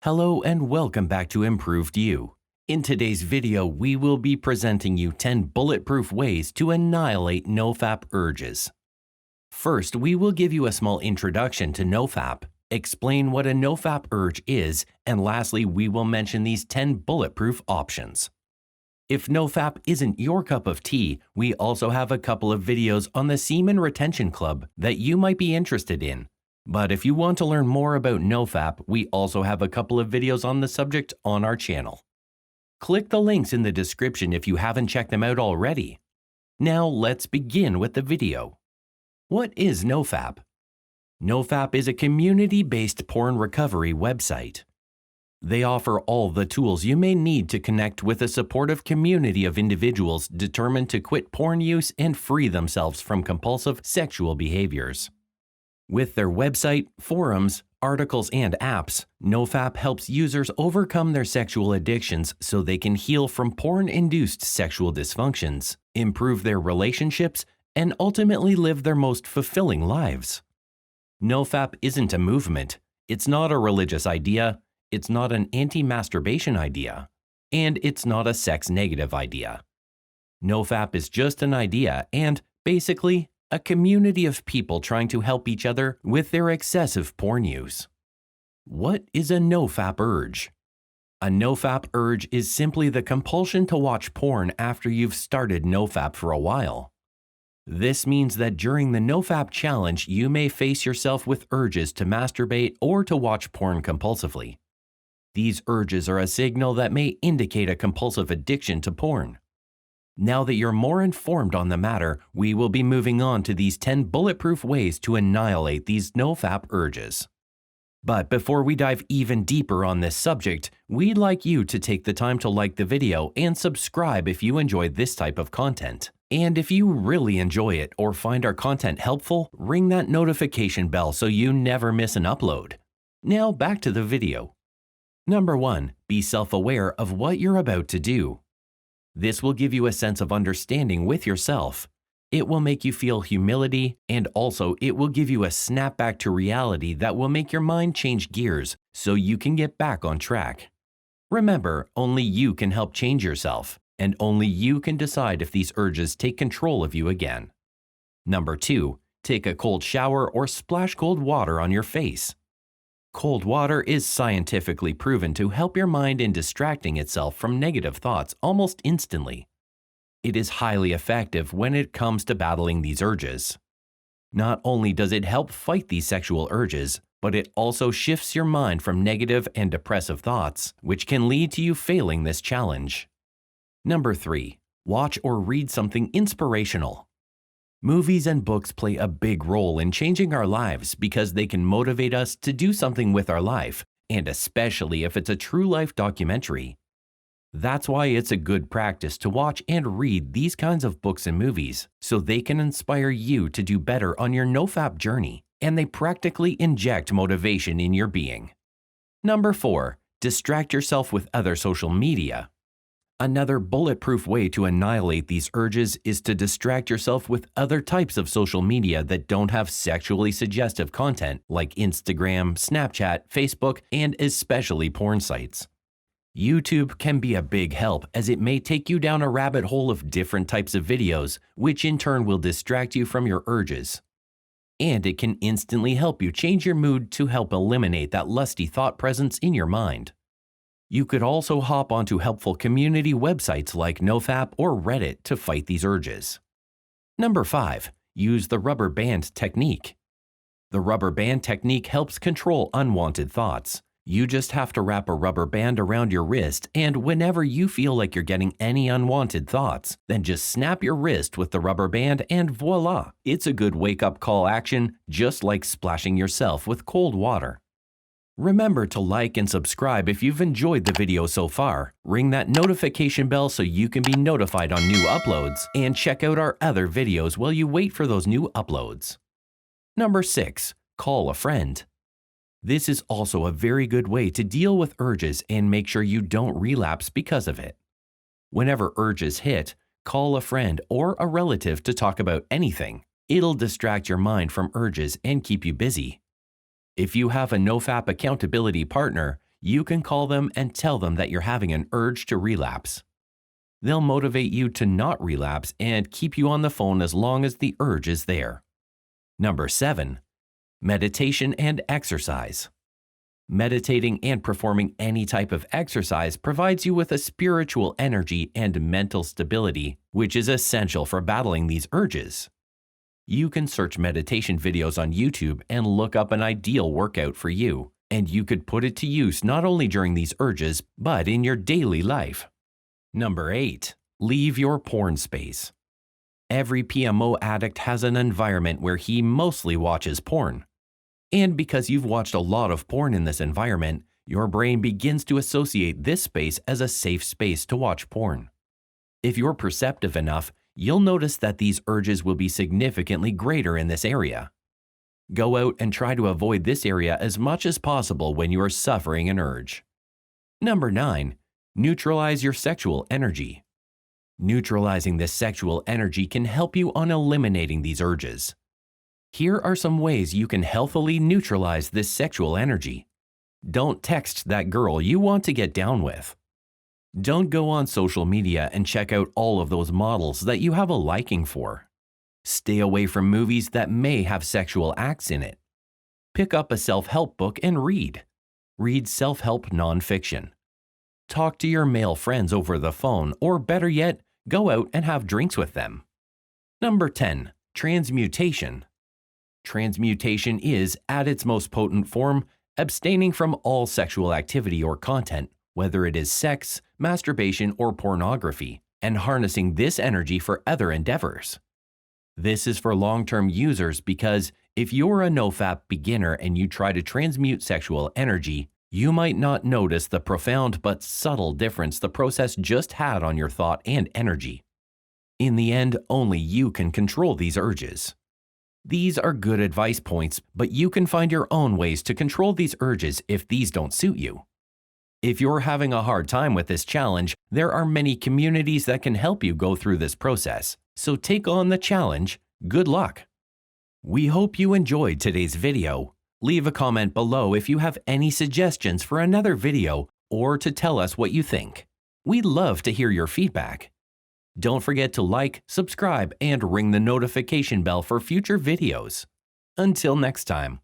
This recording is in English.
Hello and welcome back to Improved You. In today's video, we will be presenting you 10 bulletproof ways to annihilate Nofap urges. First, we will give you a small introduction to Nofap, explain what a Nofap urge is, and lastly, we will mention these 10 bulletproof options. If Nofap isn't your cup of tea, we also have a couple of videos on the Semen Retention Club that you might be interested in. But if you want to learn more about Nofap, we also have a couple of videos on the subject on our channel. Click the links in the description if you haven't checked them out already. Now let's begin with the video. What is Nofap? Nofap is a community-based porn recovery website. They offer all the tools you may need to connect with a supportive community of individuals determined to quit porn use and free themselves from compulsive sexual behaviors. With their website, forums, articles, and apps, Nofap helps users overcome their sexual addictions so they can heal from porn-induced sexual dysfunctions, improve their relationships, and ultimately live their most fulfilling lives. Nofap isn't a movement, it's not a religious idea, it's not an anti-masturbation idea, and it's not a sex-negative idea. Nofap is just an idea and, basically, a community of people trying to help each other with their excessive porn use. What is a Nofap urge? A Nofap urge is simply the compulsion to watch porn after you've started Nofap for a while. This means that during the Nofap challenge, you may face yourself with urges to masturbate or to watch porn compulsively. These urges are a signal that may indicate a compulsive addiction to porn. Now that you're more informed on the matter, we will be moving on to these 10 bulletproof ways to annihilate these Nofap urges. But before we dive even deeper on this subject, we'd like you to take the time to like the video and subscribe if you enjoy this type of content. And if you really enjoy it or find our content helpful, ring that notification bell so you never miss an upload. Now back to the video. Number 1. Be self-aware of what you're about to do. This will give you a sense of understanding with yourself. It will make you feel humility, and also it will give you a snap back to reality that will make your mind change gears so you can get back on track. Remember, only you can help change yourself, and only you can decide if these urges take control of you again. Number 2. Take a cold shower or splash cold water on your face. Cold water is scientifically proven to help your mind in distracting itself from negative thoughts almost instantly. It is highly effective when it comes to battling these urges. Not only does it help fight these sexual urges, but it also shifts your mind from negative and depressive thoughts, which can lead to you failing this challenge. Number 3. Watch or read something inspirational. Movies and books play a big role in changing our lives because they can motivate us to do something with our life, and especially if it's a true life documentary. That's why it's a good practice to watch and read these kinds of books and movies so they can inspire you to do better on your Nofap journey, and they practically inject motivation in your being. Number 4. Distract yourself with other social media. Another bulletproof way to annihilate these urges is to distract yourself with other types of social media that don't have sexually suggestive content like Instagram, Snapchat, Facebook, and especially porn sites. YouTube can be a big help as it may take you down a rabbit hole of different types of videos, which in turn will distract you from your urges. And it can instantly help you change your mood to help eliminate that lusty thought presence in your mind. You could also hop onto helpful community websites like Nofap or Reddit to fight these urges. Number 5. Use the rubber band technique. The rubber band technique helps control unwanted thoughts. You just have to wrap a rubber band around your wrist, and whenever you feel like you're getting any unwanted thoughts, then just snap your wrist with the rubber band and voila! It's a good wake-up call action, just like splashing yourself with cold water. Remember to like and subscribe if you've enjoyed the video so far, ring that notification bell so you can be notified on new uploads, and check out our other videos while you wait for those new uploads. Number 6. Call a friend. This is also a very good way to deal with urges and make sure you don't relapse because of it. Whenever urges hit, call a friend or a relative to talk about anything. It'll distract your mind from urges and keep you busy. If you have a Nofap accountability partner, you can call them and tell them that you're having an urge to relapse. They'll motivate you to not relapse and keep you on the phone as long as the urge is there. Number 7. Meditation and exercise. Meditating and performing any type of exercise provides you with a spiritual energy and mental stability, which is essential for battling these urges. You can search meditation videos on YouTube and look up an ideal workout for you, and you could put it to use not only during these urges, but in your daily life. Number 8. Leave your porn space. Every PMO addict has an environment where he mostly watches porn. And because you've watched a lot of porn in this environment, your brain begins to associate this space as a safe space to watch porn. If you're perceptive enough, you'll notice that these urges will be significantly greater in this area. Go out and try to avoid this area as much as possible when you are suffering an urge. Number 9. Neutralize your sexual energy. Neutralizing this sexual energy can help you on eliminating these urges. Here are some ways you can healthily neutralize this sexual energy. Don't text that girl you want to get down with. Don't go on social media and check out all of those models that you have a liking for. Stay away from movies that may have sexual acts in it. Pick up a self-help book and read. Read self-help nonfiction. Talk to your male friends over the phone, or better yet, go out and have drinks with them. Number 10. Transmutation. Transmutation is, at its most potent form, abstaining from all sexual activity or content, whether it is sex, masturbation, or pornography, and harnessing this energy for other endeavors. This is for long-term users because if you're a Nofap beginner and you try to transmute sexual energy, you might not notice the profound but subtle difference the process just had on your thought and energy. In the end, only you can control these urges. These are good advice points, but you can find your own ways to control these urges if these don't suit you. If you're having a hard time with this challenge, there are many communities that can help you go through this process. So take on the challenge. Good luck! We hope you enjoyed today's video. Leave a comment below if you have any suggestions for another video or to tell us what you think. We'd love to hear your feedback. Don't forget to like, subscribe, and ring the notification bell for future videos. Until next time.